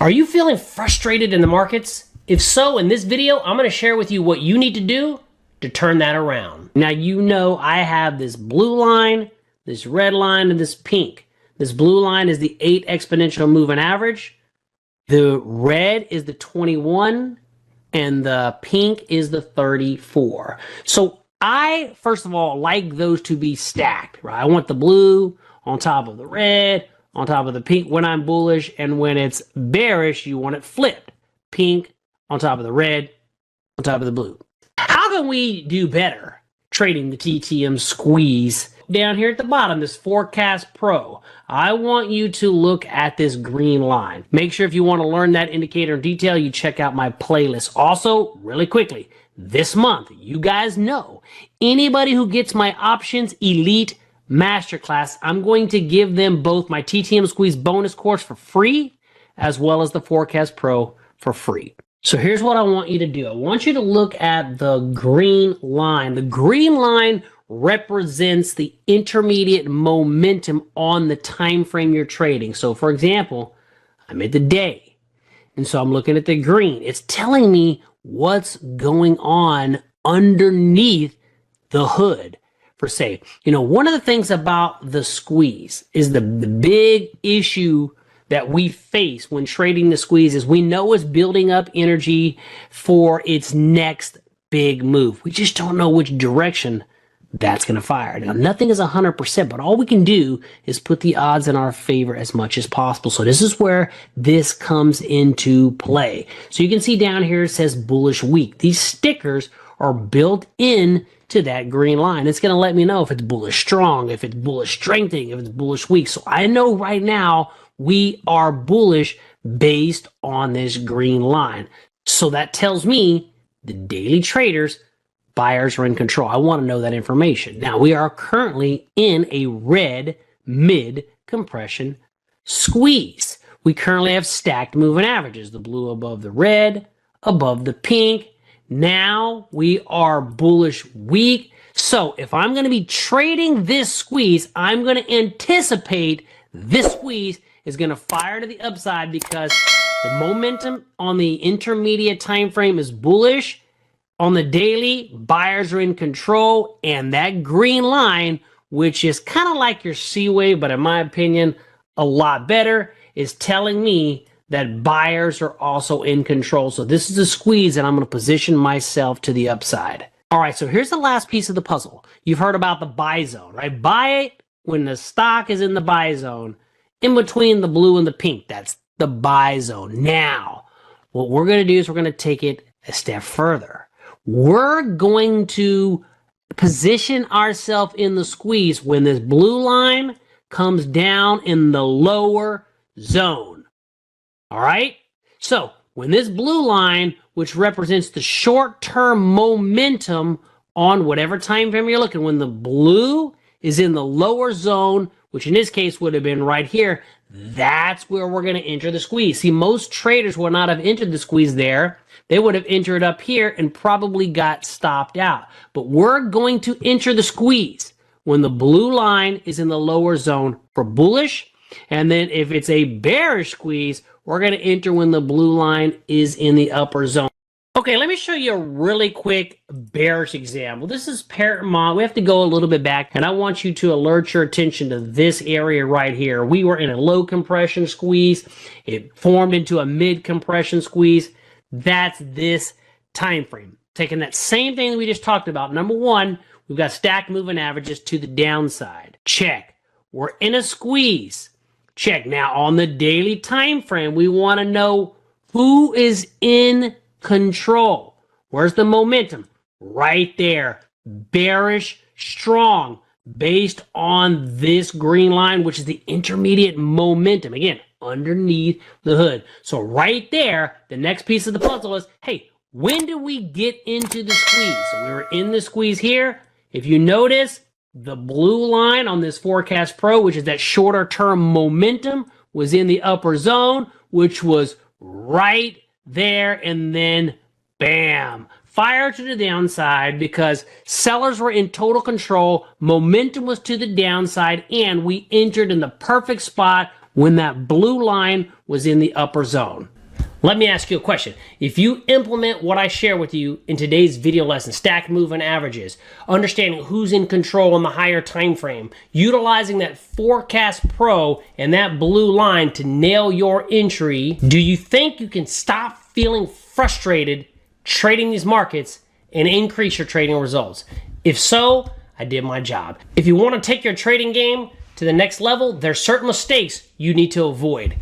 Are you feeling frustrated in the markets? If so, in this video, I'm going to share with you what you need to do to turn that around. Now, you know I have this blue line, this red line, and this pink. This blue line is the 8 exponential moving average. The red is the 21, and the pink is the 34. So I, first of all, like those to be stacked, right? I want the blue on top of the red, on top of the pink when I'm bullish, and when it's bearish, you want it flipped. Pink on top of the red, on top of the blue. How can we do better trading the TTM squeeze? Down here at the bottom, this Forecast Pro, I want you to look at this green line. Make sure if you want to learn that indicator in detail, you check out my playlist. Also, really quickly, this month, you guys know, anybody who gets my Options Elite Masterclass, I'm going to give them both my TTM Squeeze bonus course for free, as well as the Forecast Pro for free. So here's what I want you to do. I want you to look at the green line. The green line represents the intermediate momentum on the time frame you're trading. So for example, I'm at the day, and so I'm looking at the green. It's telling me what's going on underneath the hood, per se. You know, one of the things about the squeeze is the big issue that we face when trading the squeeze is we know it's building up energy for its next big move. We just don't know which direction that's going to fire. Now, nothing is 100%, but all we can do is put the odds in our favor as much as possible. So this is where this comes into play. So you can see down here it says bullish week. These stickers are built in to that green line. It's going to let me know if it's bullish strong, if it's bullish strengthening, if it's bullish weak. So I know right now we are bullish based on this green line. So that tells me the daily traders, buyers are in control. I want to know that information. Now, we are currently in a red mid compression squeeze. We currently have stacked moving averages, the blue above the red, above the pink. Now we are bullish weak. So if I'm going to be trading this squeeze, I'm going to anticipate this squeeze is going to fire to the upside because the momentum on the intermediate time frame is bullish. On the daily, buyers are in control, and that green line, which is kind of like your C wave, but in my opinion, a lot better, is telling me that buyers are also in control. So this is a squeeze, and I'm going to position myself to the upside. All right, so here's the last piece of the puzzle. You've heard about the buy zone, right? Buy it when the stock is in the buy zone, in between the blue and the pink. That's the buy zone. Now, what we're going to do is we're going to take it a step further. We're going to position ourselves in the squeeze when this blue line comes down in the lower zone. All right? So when this blue line, which represents the short-term momentum on whatever time frame you're looking, when the blue is in the lower zone, which in this case would have been right here, that's where we're going to enter the squeeze. See, most traders would not have entered the squeeze there. They would have entered up here and probably got stopped out. But we're going to enter the squeeze when the blue line is in the lower zone for bullish. And then if it's a bearish squeeze, we're going to enter when the blue line is in the upper zone. Okay, let me show you a really quick bearish example. This is Paramount. We have to go a little bit back, and I want you to alert your attention to this area right here. We were in a low compression squeeze. It formed into a mid compression squeeze. That's this time frame. Taking that same thing that we just talked about. Number one, we've got stacked moving averages to the downside. Check. We're in a squeeze. Check. Now, on the daily time frame, we want to know who is in control. Where's the momentum? Right there. Bearish, strong, based on this green line, which is the intermediate momentum. Again, underneath the hood. So right there, the next piece of the puzzle is, hey, when do we get into the squeeze? So we were in the squeeze here. If you notice, the blue line on this Forecast Pro, which is that shorter term momentum, was in the upper zone, which was right there, and then bam, fire to the downside because sellers were in total control, momentum was to the downside, and we entered in the perfect spot when that blue line was in the upper zone. Let me ask you a question. If you implement what I share with you in today's video lesson, stacked moving averages, understanding who's in control in the higher time frame, utilizing that Forecast Pro and that blue line to nail your entry, do you think you can stop feeling frustrated trading these markets and increase your trading results? If so, I did my job. If you want to take your trading game to the next level, there's certain mistakes you need to avoid.